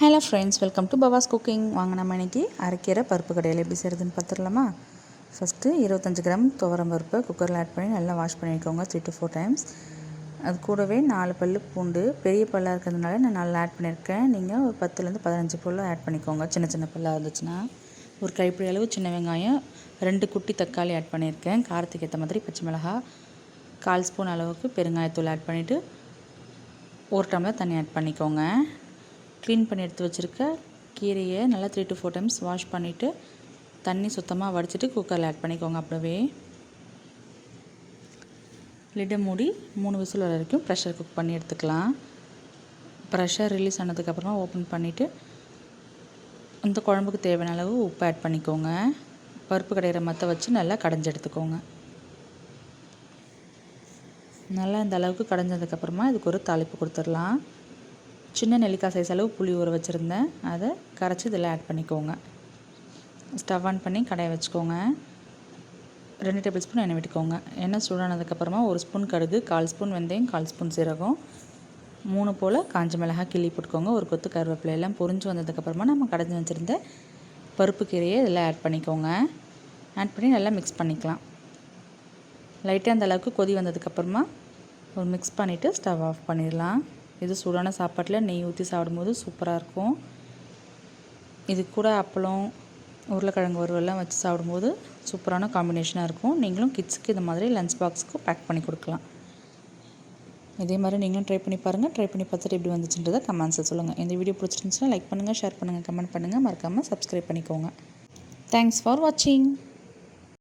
Hello friends, welcome to Bava's cooking. வாங்க நம்ம இன்றைக்கி அரைக்கீரை பருப்பு கடையில் எப்படி செய்கிறதுன்னு பார்த்துடலாமா. ஃபஸ்ட்டு 25 கிராம் துவரம் பருப்பை குக்கரில் ஆட் பண்ணி நல்லா வாஷ் பண்ணிக்கோங்க 3 to 4 டைம்ஸ். அது கூடவே 4 பல் பூண்டு, பெரிய பல்லாக இருக்கிறதுனால நான் 4 ஆட் பண்ணியிருக்கேன். நீங்கள் ஒரு 10லேருந்து 15 பல்ல ஆட் பண்ணிக்கோங்க. சின்ன சின்ன பல்லாக இருந்துச்சுன்னா ஒரு கைப்பிடி அளவு சின்ன வெங்காயம், 2 குட்டி தக்காளி ஆட் பண்ணியிருக்கேன். காரத்துக்கு ஏற்ற மாதிரி பச்சை மிளகாய், 1/4 ஸ்பூன் அளவுக்கு பெருங்காயத்தூள் ஆட் பண்ணிவிட்டு 1 டம்ளர் தண்ணி ஆட் பண்ணிக்கோங்க. க்ளீன் பண்ணி எடுத்து வச்சுருக்க கீரையை நல்லா 3 to 4 டைம்ஸ் வாஷ் பண்ணிவிட்டு தண்ணி சுத்தமாக வடிச்சிட்டு குக்கரில் ஆட் பண்ணிக்கோங்க. அப்படியே லிட்டை மூடி 3 விசில் வர வரைக்கும் ப்ரெஷர் குக் பண்ணி எடுத்துக்கலாம். ப்ரெஷர் ரிலீஸ் ஆனதுக்கப்புறமா ஓப்பன் பண்ணிவிட்டு இந்த குழம்புக்கு தேவையான அளவு உப்பு ஆட் பண்ணிக்கோங்க. பருப்பு கடையிற மற்ற வச்சு நல்லா கடைஞ்சி எடுத்துக்கோங்க. நல்லா இந்த அளவுக்கு கடைஞ்சதுக்கப்புறமா இதுக்கு ஒரு தாளிப்பு கொடுத்துடலாம். சின்ன நெல்லிக்காய் சைஸ் அளவு புளி ஊற வச்சுருந்தேன், அதை கரைச்சி இதில் ஆட் பண்ணிக்கோங்க. ஸ்டவ் ஆன் பண்ணி கடாயை வச்சுக்கோங்க. 2 டேபிள் ஸ்பூன் எண்ணெய் விட்டுக்கோங்க. எண்ணெய் சூடானதுக்கப்புறமா 1 ஸ்பூன் கடுகு, 1/4 ஸ்பூன் வெந்தயம், 1/4 ஸ்பூன் சீரகம், 3 போல் காஞ்ச மிளகாய் கிள்ளி போட்டுக்கோங்க. ஒரு கொத்து கருவேப்பிலை எல்லாம் பொரிஞ்சு வந்ததுக்கப்புறமா நம்ம கடைஞ்சி வச்சுருந்த பருப்பு கீரையை இதில் ஆட் பண்ணிக்கோங்க. ஆட் பண்ணி நல்லா மிக்ஸ் பண்ணிக்கலாம். லைட்டாக அந்த அளவுக்கு கொதி வந்ததுக்கப்புறமா ஒரு மிக்ஸ் பண்ணிவிட்டு ஸ்டவ் ஆஃப் பண்ணிடலாம். இது சூடான சாப்பாட்டில் நெய் ஊற்றி சாப்பிடும்போது சூப்பராக இருக்கும். இது கூட அப்பளம், உருளைக்கிழங்கு வறுவல்லாம் வச்சு சாப்பிடும்போது சூப்பரான காம்பினேஷனாக இருக்கும். நீங்களும் கிட்ஸுக்கு இந்த மாதிரி லஞ்ச் பாக்ஸுக்கு பேக் பண்ணி கொடுக்கலாம். இதே மாதிரி நீங்களும் ட்ரை பண்ணி பாருங்கள். ட்ரை பண்ணி பார்த்துட்டு எப்படி வந்துச்சுன்றதை கமெண்ட்ஸில் சொல்லுங்கள். இந்த வீடியோ பிடிச்சிருந்துச்சுன்னா லைக் பண்ணுங்கள், ஷேர் பண்ணுங்கள், கமெண்ட் பண்ணுங்கள். மறக்காமல் சப்ஸ்கிரைப் பண்ணிக்கோங்க. தேங்க்ஸ் ஃபார் வாட்சிங்.